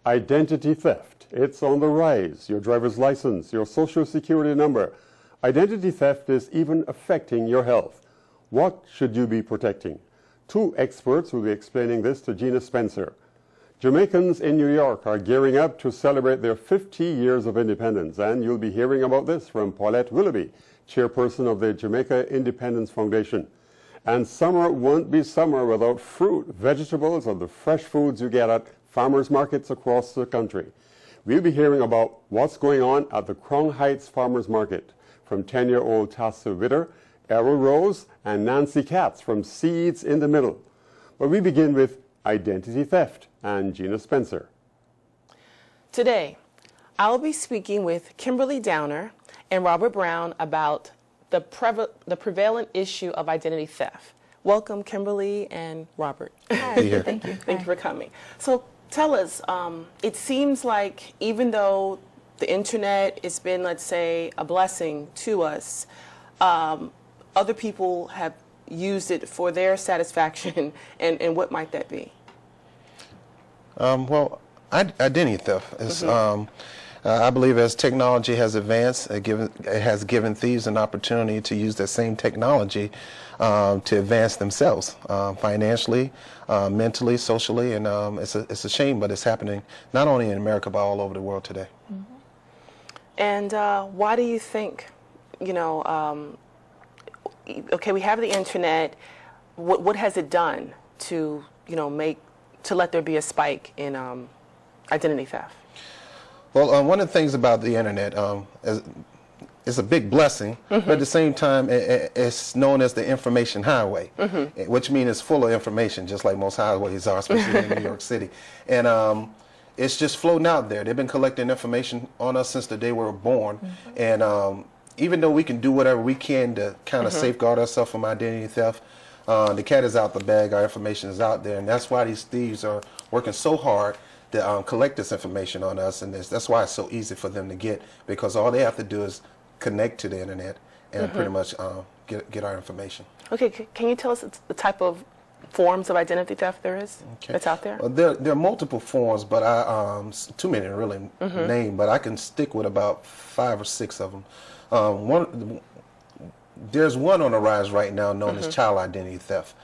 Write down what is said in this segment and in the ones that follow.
Identity theft. It's on the rise. Your driver's license, your social security number. Identity theft is even affecting your health. What should you be protecting? Two experts will be explaining this to Gina Spencer. Jamaicans in New York are gearing up to celebrate their 50 years of independence, and you'll be hearing about this from Paulette Willoughby, chairperson of the Jamaica Independence Foundation. And summer won't be summer without fruit, vegetables, or the fresh foods you get at farmers markets across the country. We'll be hearing about what's going on at the Crown Heights Farmers Market from 10-year-old Tassa Witter, Errol Rose, and Nancy Katz from Seeds in the Middle. But we begin with identity theft and Gina Spencer. Today, I'll be speaking with Kimberley Downer and Robert Brown about the prevalent issue of identity theft. Welcome, Kimberley and Robert. Hi, thank you. Thank you for coming. So tell us, it seems like even though the internet has been, let's say, a blessing to us, other people have used it for their satisfaction, and what might that be? Well, identity theft is, I believe as technology has advanced, it has given thieves an opportunity to use that same technology to advance themselves financially, mentally, socially, and it's a shame, but it's happening not only in America, but all over the world today. And why do you think, okay, we have the internet, what has it done to, to let there be a spike in identity theft? Well, one of the things about the internet is it's a big blessing, but at the same time, it's known as the information highway, which means it's full of information, just like most highways are, especially in New York City. And it's just floating out there. They've been collecting information on us since the day we were born. And even though we can do whatever we can to kind of safeguard ourselves from identity theft, the cat is out the bag, our information is out there, and that's why these thieves are working so hard to collect this information on us, and that's why it's so easy for them to get, because all they have to do is connect to the internet and pretty much get our information. Okay, can you tell us the type of forms of identity theft there is that's out there? Well, there are multiple forms, but too many to really name, but I can stick with about 5 or 6 of them. There's one on the rise right now known as child identity theft.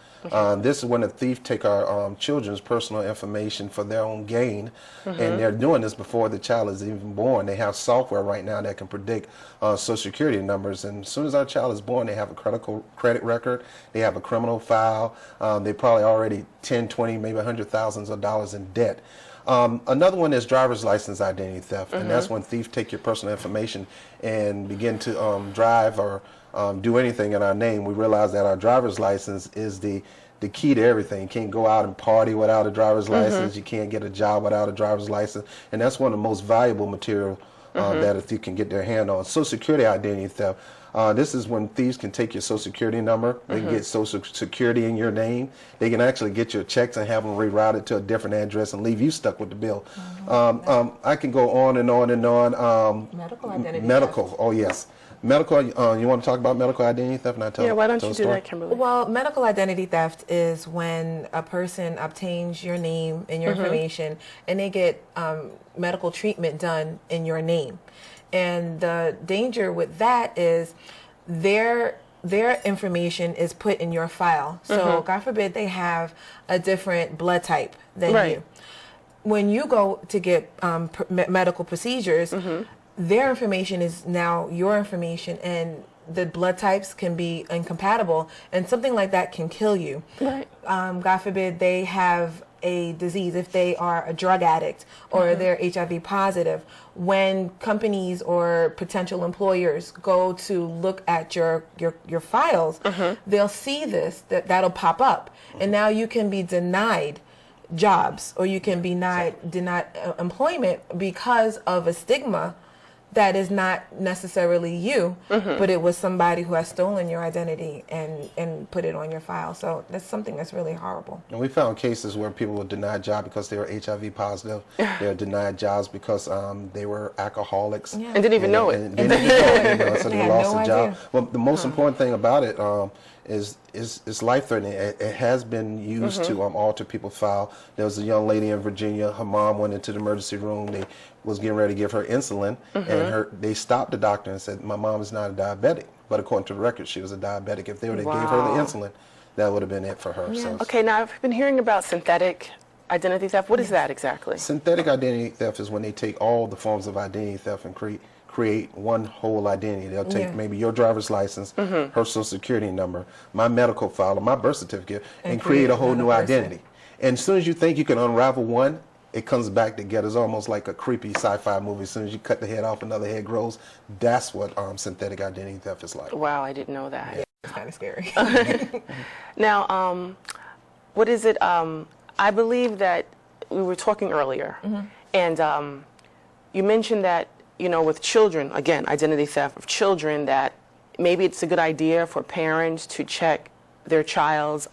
This is when a thief take our children's personal information for their own gain, and they're doing this before the child is even born. They have software right now that can predict social security numbers, and as soon as our child is born, they have a credit record, they have a criminal file, they probably already 10, 20, maybe $100,000s in debt. Another one is driver's license identity theft, and that's when thieves take your personal information and begin to drive or do anything in our name. We realize that our driver's license is the key to everything. You can't go out and party without a driver's license. You can't get a job without a driver's license. And that's one of the most valuable material that a thief can get their hand on. Social security identity theft. This is when thieves can take your social security number. They can get social security in your name. They can actually get your checks and have them rerouted to a different address and leave you stuck with the bill. I can go on and on and on. Medical identity theft. Oh yes. Medical, you want to talk about medical identity theft? Yeah, why don't you do that, Kimberley? Well, medical identity theft is when a person obtains your name and your information, and they get medical treatment done in your name. And the danger with that is their information is put in your file. So, God forbid, they have a different blood type than you. When you go to get medical procedures, their information is now your information, and the blood types can be incompatible, and something like that can kill you. God forbid they have a disease, if they are a drug addict or they're HIV positive. When companies or potential employers go to look at your files, they'll see that'll pop up, and now you can be denied jobs, or you can be denied employment because of a stigma that is not necessarily you, but it was somebody who has stolen your identity and put it on your file. So that's something that's really horrible. And we found cases where people were denied jobs because they were HIV positive. They were denied jobs because they were alcoholics. And didn't even know it. And didn't even know it, so they lost a job. Well, the most important thing about it is life-threatening. It has been used to alter people's file. There was a young lady in Virginia. Her mom went into the emergency room. They was getting ready to give her insulin, and they stopped the doctor and said, "My mom is not a diabetic," but according to the record, she was a diabetic. If they would have gave her the insulin, that would have been it for her. Yeah. So, Okay, now I've been hearing about synthetic identity theft. What is that exactly? synthetic identity theft is when they take all the forms of identity theft and create one whole identity. They'll take maybe your driver's license, her social security number, my medical file, or my birth certificate, and create a whole new identity. And as soon as you think you can unravel one, it comes back together. It's almost like a creepy sci-fi movie. As soon as you cut the head off, another head grows. That's what synthetic identity theft is like. Wow, I didn't know that. Yeah, it's kind of scary. Now, what is it? I believe that we were talking earlier, and you mentioned that, with children, again, identity theft of children, that maybe it's a good idea for parents to check their child's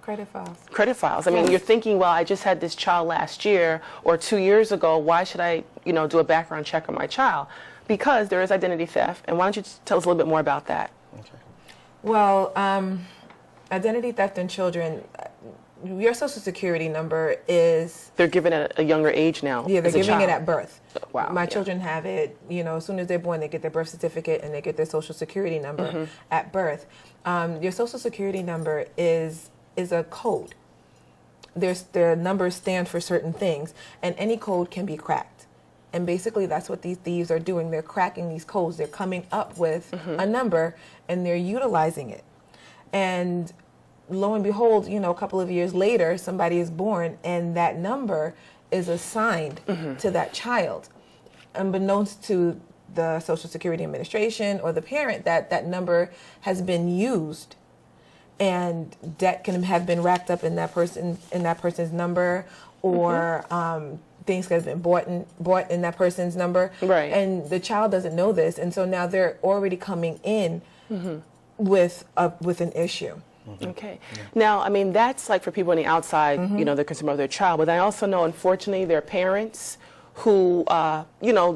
Credit files. credit files. I mean, you're thinking, well, I just had this child last year or 2 years ago. Why should I, do a background check on my child? Because there is identity theft. And why don't you tell us a little bit more about that? Okay. Well, identity theft in children, your social security number is... They're given it at a younger age now. Yeah, they're as a giving it child. at birth. Wow. My children have it, as soon as they're born, they get their birth certificate and they get their social security number at birth. Your social security number is a code. The numbers stand for certain things, and any code can be cracked. And basically that's what these thieves are doing. They're cracking these codes. They're coming up with a number and they're utilizing it. And lo and behold, a couple of years later, somebody is born and that number is assigned to that child. Unbeknownst to the Social Security Administration or the parent, that number has been used, and debt can have been racked up in that person's number, or things could have been bought in that person's number. Right. And the child doesn't know this, and so now they're already coming in with an issue. Okay. Now, I mean, that's like for people on the outside, they're concerned about their child. But I also know, unfortunately, there are parents who,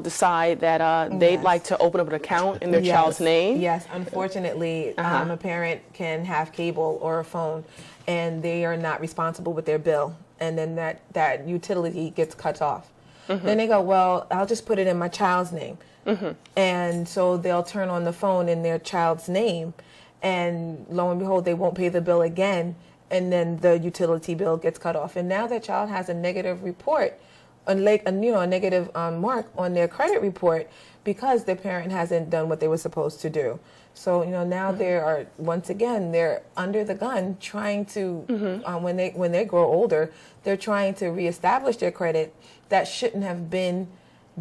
decide that they'd like to open up an account in their child's name. Yes, unfortunately, a parent can have cable or a phone, and they are not responsible with their bill, and then that utility gets cut off. Then they go, well, I'll just put it in my child's name. And so they'll turn on the phone in their child's name, and lo and behold, they won't pay the bill again, and then the utility bill gets cut off. And now that child has a negative report, a negative mark on their credit report because their parent hasn't done what they were supposed to do. So now they're under the gun trying to when they grow older, they're trying to reestablish their credit that shouldn't have been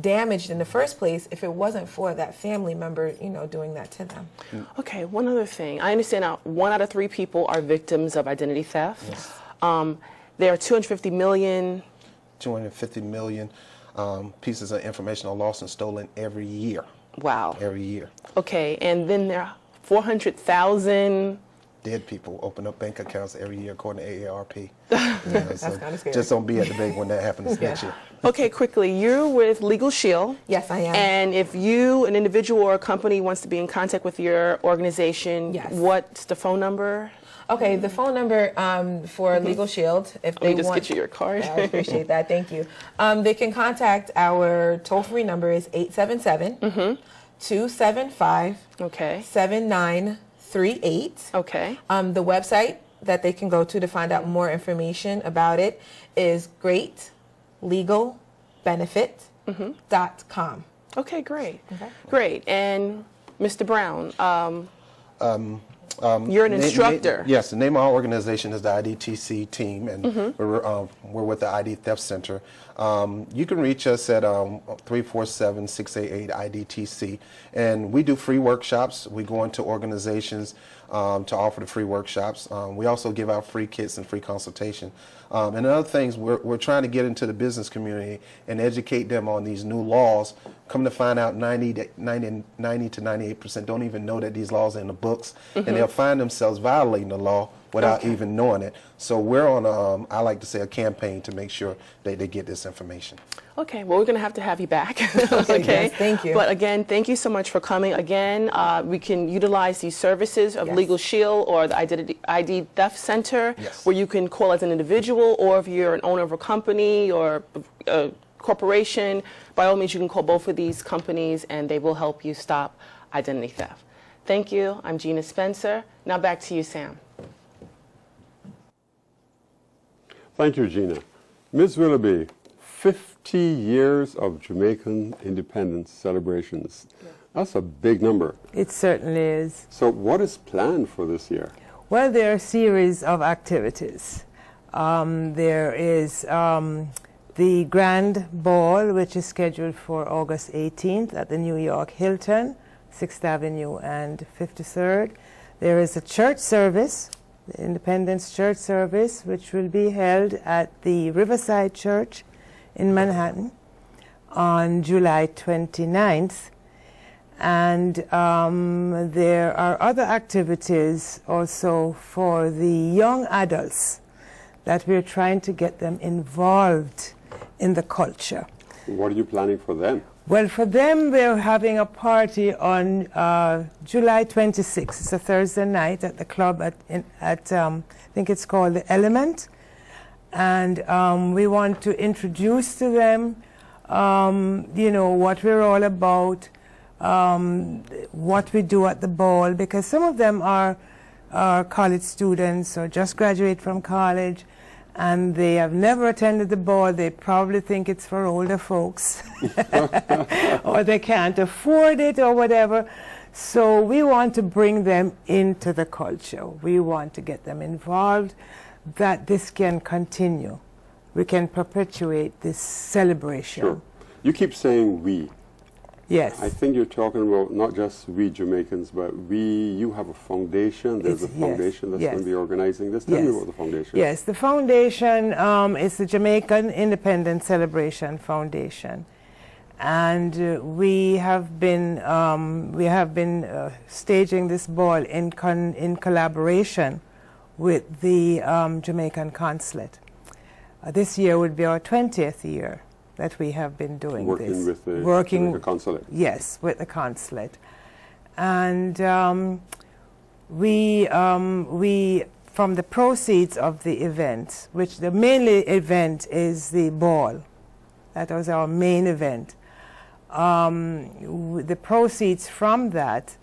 damaged in the first place if it wasn't for that family member, doing that to them. Okay, one other thing. I understand now 1 out of 3 people are victims of identity theft. Yes. There are 250 million pieces of information are lost and stolen every year. Wow. Every year. Okay, and then there are 400,000 Dead people open up bank accounts every year according to AARP. That's kind of scary. Just don't be at the bank when that happens next year. Okay, quickly, you're with Legal Shield. Yes, I am. And if you, an individual or a company, wants to be in contact with your organization, Yes. what's the phone number? Okay, the phone number for Legal Shield, if they Let me just want, get you your card. I appreciate that. Thank you. They can contact our toll-free number is 877-275 Okay. 7938. Okay. The website that they can go to find out more information about it is greatlegalbenefit.com. Okay, great. Okay. Great. And Mr. Brown, you're an instructor. Yes, the name of our organization is the IDTC team, and we're with the ID Theft Center. You can reach us at 347-688-IDTC, and we do free workshops. We go into organizations to offer the free workshops. We also give out free kits and free consultation. And other things, we're trying to get into the business community and educate them on these new laws. Come to find out 90 to 98% don't even know that these laws are in the books, and they'll find themselves violating the law without even knowing it. So we're on I like to say a campaign to make sure that they get this information. Okay, well, we're going to have you back. Okay, yes, thank you. But again, thank you so much for coming. Again, we can utilize these services of Yes. Legal Shield or the ID Theft Center, Yes. where you can call as an individual, or if you're an owner of a company or a corporation, by all means, you can call both of these companies, and they will help you stop identity theft. Thank you. I'm Gina Spencer. Now back to you, Sam. Thank you, Gina. Ms. Willoughby, 50 years of Jamaican independence celebrations. That's a big number. It certainly is. So what is planned for this year? Well, there are a series of activities. There is the Grand Ball, which is scheduled for August 18th at the New York Hilton, 6th Avenue and 53rd. There is a church service, the Independence Church Service, which will be held at the Riverside Church in Manhattan on July 29th. And there are other activities also for the young adults that we're trying to get them involved in the culture. What are you planning for them? Well, for them, we're having a party on July 26th. It's a Thursday night at the club at I think it's called The Element. And we want to introduce to them, what we're all about, what we do at the ball, because some of them are college students or just graduate from college, and they have never attended the ball. They probably think it's for older folks, or they can't afford it or whatever. So we want to bring them into the culture. We want to get them involved, that this can continue. We can perpetuate this celebration. Sure. You keep saying we. Yes. I think you're talking about not just we Jamaicans, but you have a foundation. There's a foundation that's going to be organizing this. Tell me about the foundation. Yes, the foundation is the Jamaican Independence Celebration Foundation. And we have been staging this ball in collaboration with the Jamaican Consulate. This year would be our 20th year that we have been doing working this. With the consulate. Yes, with the consulate. And we, from the proceeds of the event, which the main event is the ball, that was our main event. The proceeds from that,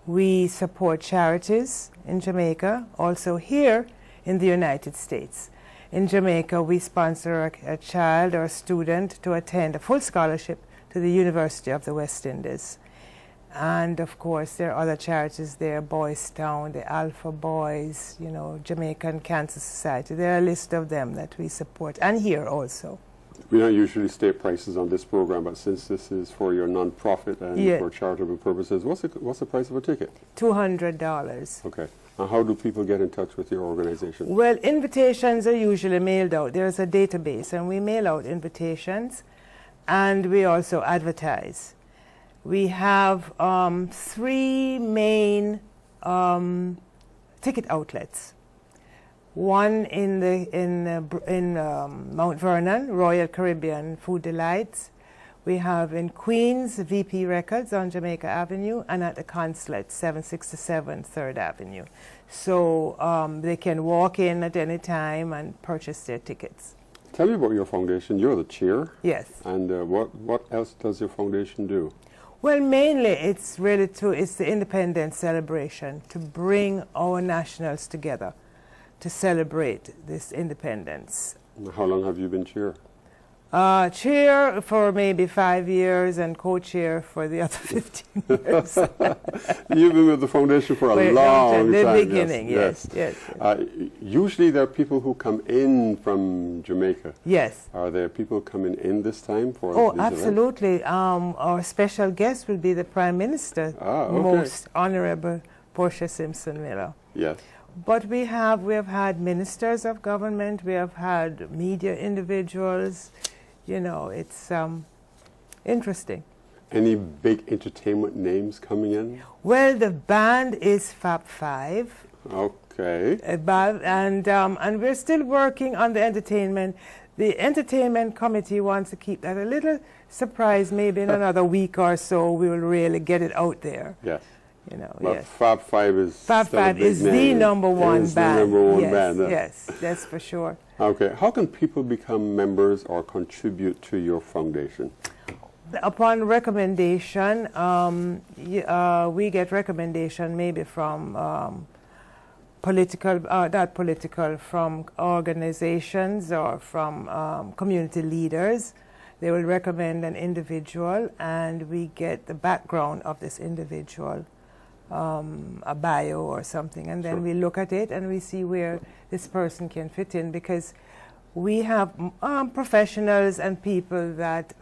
we support charities in Jamaica, also here in the United States. In Jamaica, we sponsor a child or a student to attend a full scholarship to the University of the West Indies. And of course, there are other charities there, Boys Town, the Alpha Boys, Jamaican Cancer Society. There are a list of them that we support, and here also. We don't usually state prices on this program, but since this is for your non-profit and for charitable purposes, what's the price of a ticket? $200. Okay. And how do people get in touch with your organization? Well, invitations are usually mailed out. There's a database, and we mail out invitations, and we also advertise. We have 3 main ticket outlets. One in Mount Vernon, Royal Caribbean Food Delights. We have in Queens, VP Records on Jamaica Avenue, and at the Consulate, 767 3rd Avenue. So they can walk in at any time and purchase their tickets. Tell me about your foundation. You're the chair. Yes. And what else does your foundation do? Well, mainly it's the independence celebration, to bring our nationals together to celebrate this independence. How long have you been chair? Chair for maybe 5 years and co-chair for the other 15 years. You've been with the foundation for a long time. The beginning, yes. Usually there are people who come in from Jamaica. Yes. Are there people coming in this time for Oh, these absolutely. events? Our special guest will be the Prime Minister, Most Honorable Portia Simpson Miller. Yes. But we have had ministers of government, we have had media individuals. It's interesting. Any big entertainment names coming in? Well, the band is Fab Five. Okay. Okay. And we're still working on the entertainment. The entertainment committee wants to keep that a little surprise. Maybe in another week or so, we will really get it out there. Yes. You know, But yes. Fab Five is Fab still a Five big is the name. number one Is band. the number one yes, band. yes, that's for sure. Okay. How can people become members or contribute to your foundation? Upon recommendation, we get recommendation maybe from from organizations or from community leaders. They will recommend an individual, and we get the background of this individual, a bio or something, and then Sure. we look at it and we see where this person can fit in, because we have professionals and people that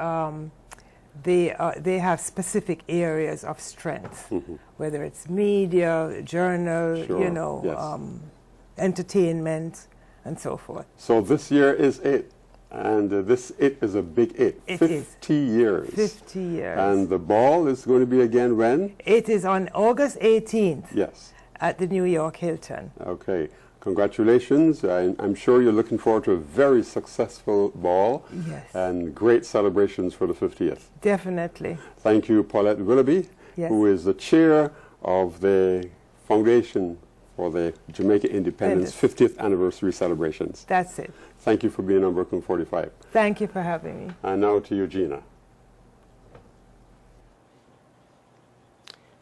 they have specific areas of strength, whether it's media, journal, Sure, you know, yes. entertainment, and so forth. So this year is it, and this it is a big it. It 50 years. 50 years. And the ball is going to be again when? It is on August 18th Yes. at the New York Hilton. Okay. Congratulations. I'm sure you're looking forward to a very successful ball. Yes. And great celebrations for the 50th. Definitely. Thank you, Paulette Willoughby, Yes. who is the chair of the Foundation for the Jamaica Independence 50th anniversary celebrations. That's it. Thank you for being on Brooklyn 45. Thank you for having me. And now to you, Gina.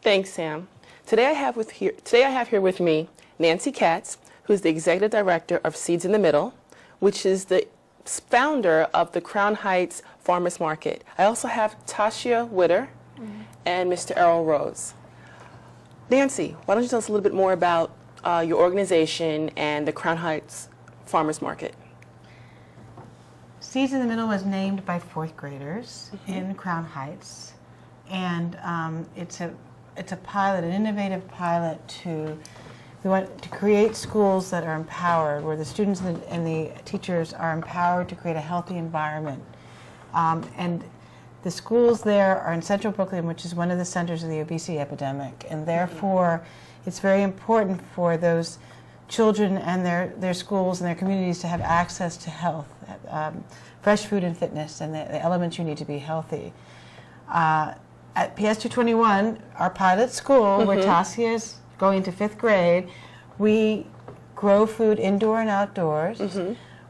Thanks, Sam. Today I have here with me Nancy Katz, who's the executive director of Seeds in the Middle, which is the founder of the Crown Heights Farmers Market. I also have Tasha Witter and Mr. Errol Rose. Nancy, why don't you tell us a little bit more about your organization and the Crown Heights Farmers Market? Seeds in the Middle was named by fourth graders in Crown Heights, and it's a pilot, an innovative pilot we want to create schools that are empowered, where the students and the teachers are empowered to create a healthy environment. And the schools there are in Central Brooklyn, which is one of the centers of the obesity epidemic, and therefore it's very important for those children and their schools and their communities to have access to health, fresh food and fitness, and the elements you need to be healthy. At PS 221, our pilot school, where Tasia is going into 5th grade, we grow food indoor and outdoors.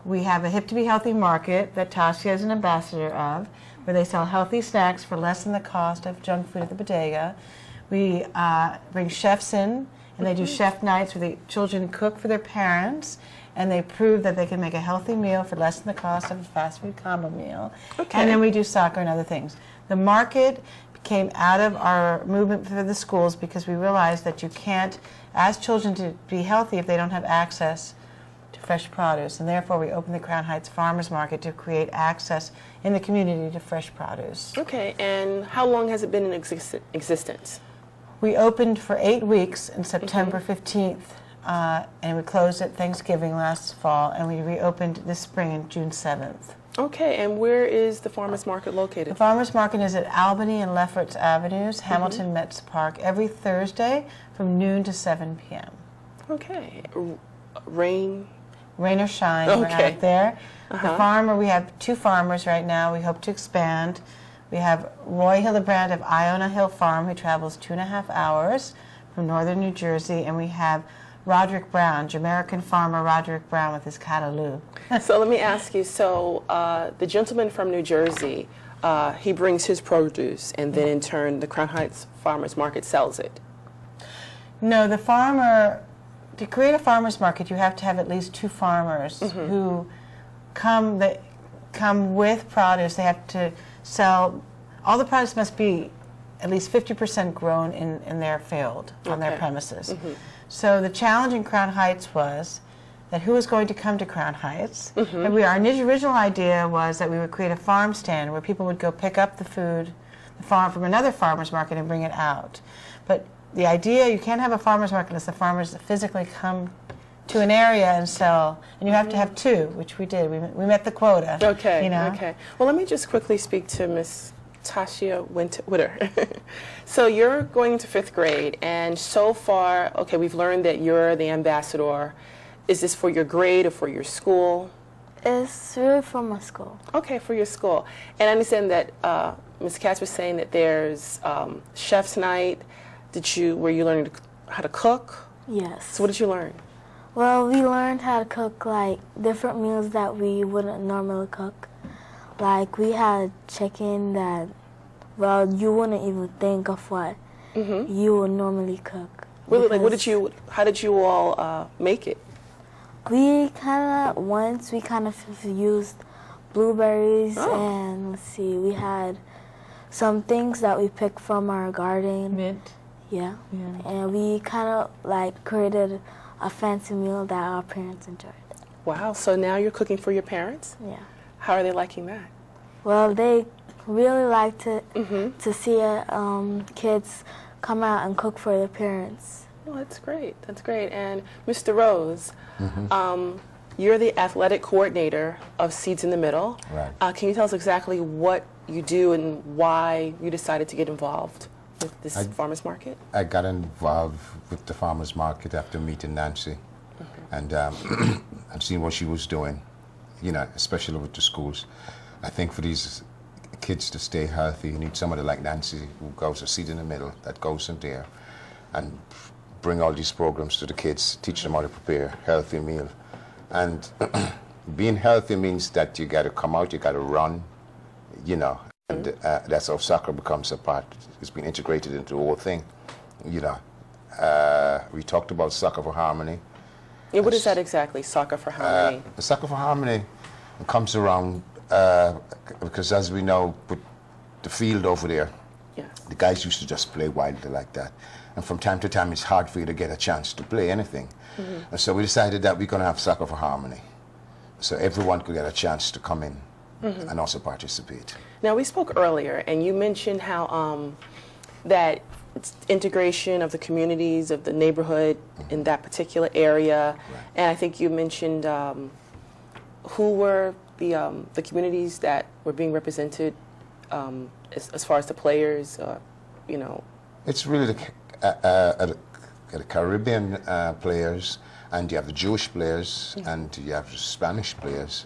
We have a Hip to Be Healthy market that Tasia is an ambassador of, where they sell healthy snacks for less than the cost of junk food at the bodega. We bring chefs in, and they do chef nights where the children cook for their parents, and they prove that they can make a healthy meal for less than the cost of a fast food combo meal. Okay. And then we do soccer and other things. The market came out of our movement for the schools because we realized that you can't ask children to be healthy if they don't have access to fresh produce, and therefore we opened the Crown Heights Farmers Market to create access in the community to fresh produce. Okay, and how long has it been in existence? We opened for 8 weeks in September 15th, and we closed at Thanksgiving last fall, and we reopened this spring on June 7th. Okay, and where is the farmers market The located? farmers market is at Albany and Lefferts Avenues, Hamilton Metz Park, every Thursday from noon to 7 p.m. Okay, rain. Rain or shine, we're Okay. out there. The farmer, we have 2 farmers right now. We hope to expand. We have Roy Hillebrand of Iona Hill Farm, who travels 2.5 hours from northern New Jersey, and we have Roderick Brown, Jamaican farmer Roderick Brown with his Cataloo. So let me ask you, so the gentleman from New Jersey, he brings his produce, and then in turn the Crown Heights Farmers Market sells it. No, the farmer, to create a farmer's market, you have to have at least 2 farmers who come with produce. They have to sell, all the produce must be at least 50% grown in their field, on their Okay. premises. So the challenge in Crown Heights was that who was going to come to Crown Heights? And our original idea was that we would create a farm stand where people would go pick up the food, the farm from another farmer's market and bring it out. But the idea, you can't have a farmer's market unless the farmers physically come to an area and sell, and you have to have 2, which we did. We met the quota. Okay, you know? okay. Well, let me just quickly speak to Miss Tasha Witter. So you're going into 5th grade, and so far, okay, we've learned that you're the ambassador. Is this for your grade or for your school? It's really from my school. Okay, for your school. And I understand that Ms. Katz was saying that there's chef's night. Were you learning how to cook? Yes. So what did you learn? Well, we learned how to cook like different meals that we wouldn't normally cook. Like we had chicken that, well, you wouldn't even think of what you would normally cook. Really, like how did you all make it? We kind of used blueberries and let's see, we had some things that we picked from our garden. Mint. Yeah. And we kind of like created a fancy meal that our parents enjoyed. Wow, so now you're cooking for your parents? Yeah. How are they liking that? Well, they really liked it to see kids come out and cook for their parents. Oh, that's great. That's great. And Mr. Rose, you're the athletic coordinator of Seeds in the Middle. Right. Can you tell us exactly what you do and why you decided to get involved with this farmers market? I got involved with the farmers market after meeting Nancy and seeing what she was doing, you know, especially with the schools. I think for these kids to stay healthy, you need somebody like Nancy who goes to Seed in the Middle, that goes in there and bring all these programs to the kids, teach them how to prepare a healthy meal. And being healthy means that you got to come out, you got to run, you know, and that's how soccer becomes a part. It's been integrated into the whole thing, you know. We talked about Soccer for Harmony. Yeah, what is that exactly, Soccer for Harmony? Soccer for Harmony comes around because, as we know, with the field over there, the guys used to just play wildly like that. And from time to time, it's hard for you to get a chance to play anything. And so we decided that we're going to have Soccer for Harmony. So everyone could get a chance to come in and also participate. Now, we spoke earlier, and you mentioned how that integration of the communities, of the neighborhood in that particular area. Right. And I think you mentioned who were the communities that were being represented as far as the players, you know. It's really the Caribbean players, and you have the Jewish players, and you have the Spanish players,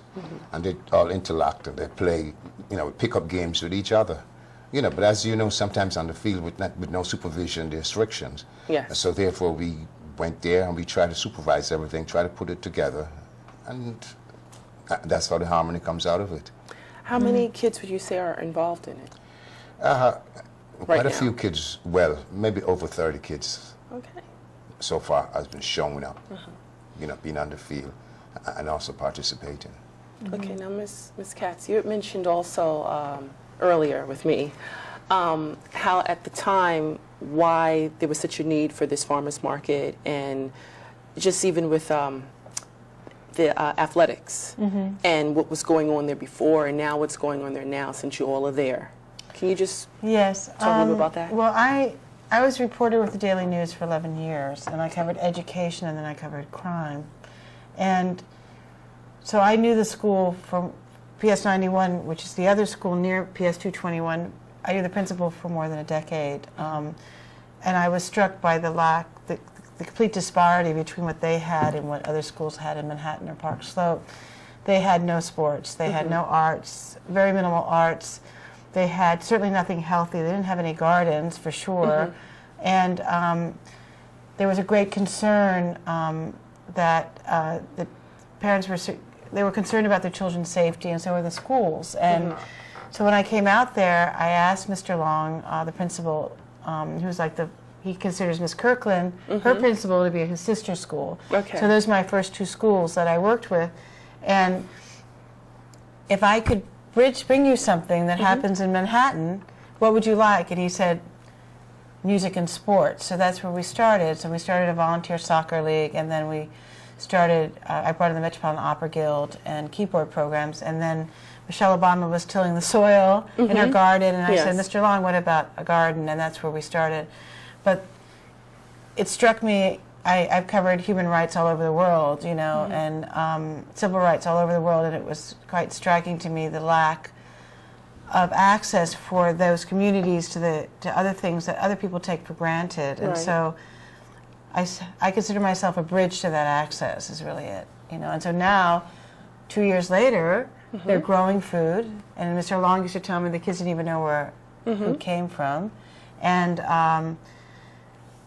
and they all interlocked and they play, you know, pick up games with each other. You know, but as you know, sometimes on the field with no supervision, there's restrictions. Yes. So therefore we went there and we tried to supervise everything, try to put it together, and that's how the harmony comes out of it. How many kids would you say are involved in it? Quite a few kids, well, maybe over 30 kids Okay. so far has been showing up, you know, being on the field and also participating. Okay, now Ms. Katz, you had mentioned also earlier with me how at the time why there was such a need for this farmers market, and just even with the athletics and what was going on there before and now what's going on there now since you all are there. Can you just talk a little bit about that? Well, I was a reporter with the Daily News for 11 years, and I covered education and then I covered crime. And so I knew the school from PS 91, which is the other school near PS 221. I knew the principal for more than a decade. And I was struck by the complete disparity between what they had and what other schools had in Manhattan or Park Slope. They had no sports. They had no arts, very minimal arts. They had certainly nothing healthy. They didn't have any gardens, for sure. And there was a great concern that the parents were concerned about their children's safety, and so were the schools. And so when I came out there, I asked Mr. Long, the principal, who's like he considers Miss Kirkland, her principal, to be his sister's school. Okay. So those are my first two schools that I worked with. And if I could bring you something that happens in Manhattan, what would you like? And he said, music and sports. So that's where we started. So we started a volunteer soccer league, and then we started, I brought in the Metropolitan Opera Guild and keyboard programs, and then Michelle Obama was tilling the soil in her garden, and I said, Mr. Long, what about a garden? And that's where we started. But it struck me, I've covered human rights all over the world, you know, and civil rights all over the world, and it was quite striking to me the lack of access for those communities to other things that other people take for granted. And Right. so I consider myself a bridge to that access is really it. And so now, 2 years later, they're growing food, and Mr. Long used to tell me the kids didn't even know where food came from. And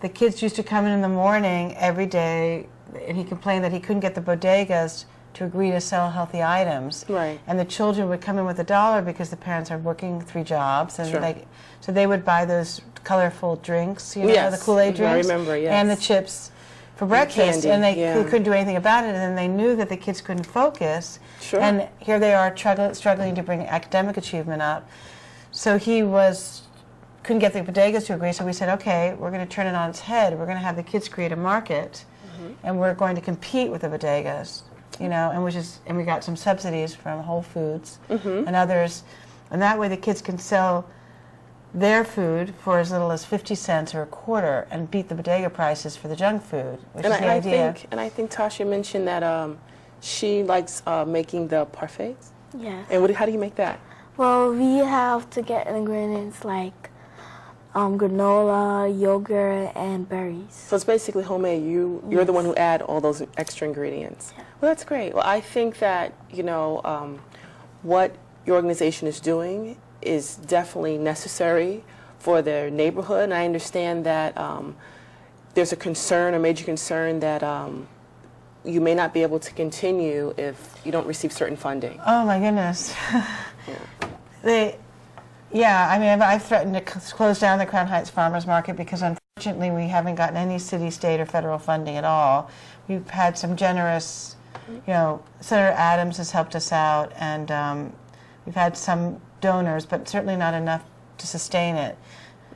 the kids used to come in the morning every day, and he complained that he couldn't get the bodegas to agree to sell healthy items. Right. And the children would come in with $1 because the parents are working 3 jobs, and Sure. so they would buy those colorful drinks, Yes. the Kool-Aid I drinks, remember, yes. and the chips for breakfast, candy, and they yeah. couldn't do anything about it, and then they knew that the kids couldn't focus. Sure. And here they are struggling to bring academic achievement up. So couldn't get the bodegas to agree, so we said, okay, we're going to turn it on its head. We're going to have the kids create a market, and we're going to compete with the bodegas, and we got some subsidies from Whole Foods and others, and that way the kids can sell their food for as little as 50 cents or a quarter and beat the bodega prices for the junk food, which is the idea. I think Tasha mentioned that she likes making the parfaits. Yes. And how do you make that? Well, we have to get ingredients like granola, yogurt, and berries. So it's basically homemade. You're the one who add all those extra ingredients. Yeah. Well, that's great. Well, I think that what your organization is doing is definitely necessary for their neighborhood. And I understand that there's a major concern that you may not be able to continue if you don't receive certain funding. Oh my goodness. I've threatened to close down the Crown Heights Farmers Market because unfortunately we haven't gotten any city, state, or federal funding at all. We've had some generous, Senator Adams has helped us out, and we've had some donors, but certainly not enough to sustain it.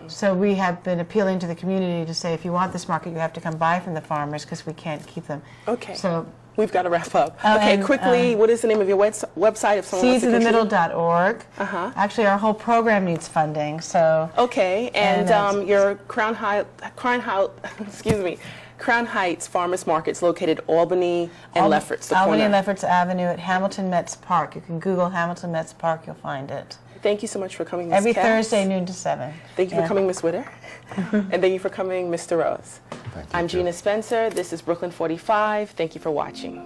So we have been appealing to the community to say, if you want this market, you have to come buy from the farmers because we can't keep them. Okay. So we've got to wrap up. Okay, quickly, what is the name of your website if someone wants to contribute? seedsinthemiddle.org. Actually, our whole program needs funding, so. Okay, and your Crown Heights Farmers Market's located Albany and Lefferts, the Albany corner. and Lefferts Avenue at Hamilton Metz Park. You can Google Hamilton Metz Park, you'll find it. Thank you so much for coming, Ms. Every Cass. Thursday, noon to 7. Thank you for coming, Ms. Witter. And thank you for coming, Mr. Rose. Thank you, I'm too. Gina Spencer. This is Brooklyn 45. Thank you for watching.